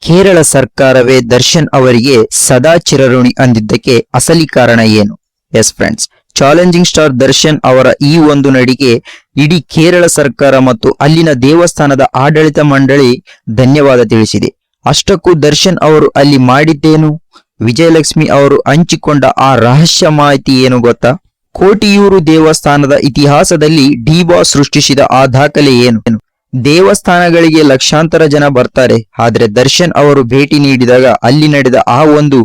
ಕೇರಳ ಸರ್ಕಾರವೇ ದರ್ಶನ್ ಅವರಿಗೆ ಸದಾ ಚಿರಋಣಿ ಅಂದಿದ್ದಕ್ಕೆ ಅಸಲಿ ಕಾರಣ ಏನು? S friends, challenging star Darshan ಅವರ ಈ ಒಂದು ನಡಿಗೆ ಇಡೀ ಕೇರಳ ಸರ್ಕಾರ ಮತ್ತು ಅಲ್ಲಿನ ದೇವಸ್ಥಾನದ ಆಡಳಿತ ಮಂಡಳಿ ಧನ್ಯವಾದ ತಿಳಿಸಿದೆ. ಅಷ್ಟಕ್ಕೂ ದರ್ಶನ್ ಅವರು ಅಲ್ಲಿ ಮಾಡಿದ್ದೇನು? ವಿಜಯಲಕ್ಷ್ಮಿ ಅವರು ಹಂಚಿಕೊಂಡ ಆ ರಹಸ್ಯ ಮಾಹಿತಿ ಏನು ಗೊತ್ತಾ? ಕೋಟಿಯೂರು ದೇವಸ್ಥಾನದ ಇತಿಹಾಸದಲ್ಲಿ ಡಿ-ಬಾಸ್ ಸೃಷ್ಟಿಸಿದ ಆ ದಾಖಲೆ ಏನು? ದೇವಸ್ಥಾನಗಳಿಗೆ ಲಕ್ಷಾಂತರ ಜನ ಬರ್ತಾರೆ, ಆದ್ರೆ ದರ್ಶನ್ ಅವರು ಭೇಟಿ ನೀಡಿದಾಗ ಅಲ್ಲಿ ನಡೆದ ಆ ಒಂದು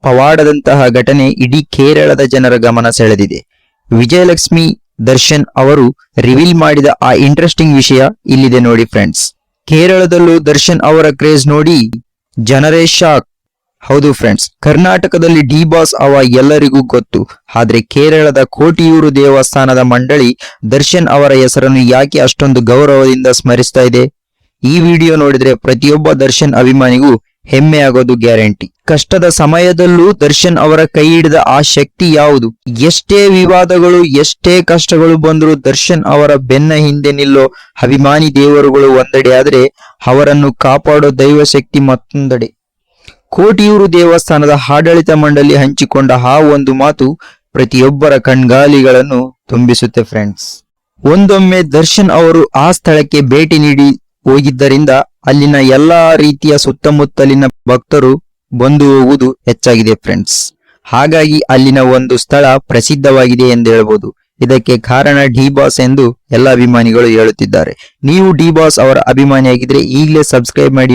ಪವಾಡದಂತಹ ಘಟನೆ ಇಡೀ ಕೇರಳದ ಜನರ ಗಮನ ಸೆಳೆದಿದೆ. ವಿಜಯಲಕ್ಷ್ಮಿ ದರ್ಶನ್ ಅವರು ರಿವೀಲ್ ಮಾಡಿದ ಆ ಇಂಟ್ರೆಸ್ಟಿಂಗ್ ವಿಷಯ ಇಲ್ಲಿದೆ ನೋಡಿ ಫ್ರೆಂಡ್ಸ್. ಕೇರಳದಲ್ಲೂ ದರ್ಶನ್ ಅವರ ಕ್ರೇಜ್ ನೋಡಿ ಜನರೇ ಶಾಕ್. ಹೌದು ಫ್ರೆಂಡ್ಸ್, ಕರ್ನಾಟಕದಲ್ಲಿ ಡಿ-ಬಾಸ್ ಅವ ಎಲ್ಲರಿಗೂ ಗೊತ್ತು, ಆದ್ರೆ ಕೇರಳದ ಕೋಟಿಯೂರು ದೇವಸ್ಥಾನದ ಮಂಡಳಿ ದರ್ಶನ್ ಅವರ ಹೆಸರನ್ನು ಯಾಕೆ ಅಷ್ಟೊಂದು ಗೌರವದಿಂದ ಸ್ಮರಿಸ್ತಾ ಇದೆ? ಈ ವಿಡಿಯೋ ನೋಡಿದ್ರೆ ಪ್ರತಿಯೊಬ್ಬ ದರ್ಶನ್ ಅಭಿಮಾನಿಗೂ ಹೆಮ್ಮೆ ಆಗೋದು ಗ್ಯಾರಂಟಿ. ಕಷ್ಟದ ಸಮಯದಲ್ಲೂ ದರ್ಶನ್ ಅವರ ಕೈ ಹಿಡಿದ ಆ ಶಕ್ತಿ ಯಾವುದು? ಎಷ್ಟೇ ವಿವಾದಗಳು, ಎಷ್ಟೇ ಕಷ್ಟಗಳು ಬಂದರೂ ದರ್ಶನ್ ಅವರ ಬೆನ್ನ ಹಿಂದೆ ನಿಲ್ಲೋ ಅಭಿಮಾನಿ ದೇವರುಗಳು ಒಂದೆಡೆ ಆದ್ರೆ ಅವರನ್ನು ಕಾಪಾಡೋ ದೈವ ಶಕ್ತಿ ಮತ್ತೊಂದೆಡೆ. ಕೋಟಿಯೂರು ದೇವಸ್ಥಾನದ ಆಡಳಿತ ಮಂಡಳಿ ಹಂಚಿಕೊಂಡ ಆ ಒಂದು ಮಾತು ಪ್ರತಿಯೊಬ್ಬರ ಕಣ್ಗಾಲಿಗಳನ್ನು ತುಂಬಿಸುತ್ತೆ ಫ್ರೆಂಡ್ಸ್. ಒಂದೊಮ್ಮೆ ದರ್ಶನ್ ಅವರು ಆ ಸ್ಥಳಕ್ಕೆ ಭೇಟಿ ನೀಡಿ ಹೋಗಿದ್ದರಿಂದ ಅಲ್ಲಿನ ಎಲ್ಲಾ ರೀತಿಯ ಸುತ್ತಮುತ್ತಲಿನ ಭಕ್ತರು ಬಂದು ಹೋಗುವುದು ಹೆಚ್ಚಾಗಿದೆ ಫ್ರೆಂಡ್ಸ್. ಹಾಗಾಗಿ ಅಲ್ಲಿನ ಒಂದು ಸ್ಥಳ ಪ್ರಸಿದ್ಧವಾಗಿದೆ ಎಂದು ಹೇಳಬಹುದು. ಇದಕ್ಕೆ ಕಾರಣ ಡಿ-ಬಾಸ್ ಎಂದು ಎಲ್ಲ ಅಭಿಮಾನಿಗಳು ಹೇಳುತ್ತಿದ್ದಾರೆ. ನೀವು ಡಿ-ಬಾಸ್ ಅವರ ಅಭಿಮಾನಿಯಾಗಿದ್ರೆ ಈಗಲೇ ಸಬ್ಸ್ಕ್ರೈಬ್ ಮಾಡಿ.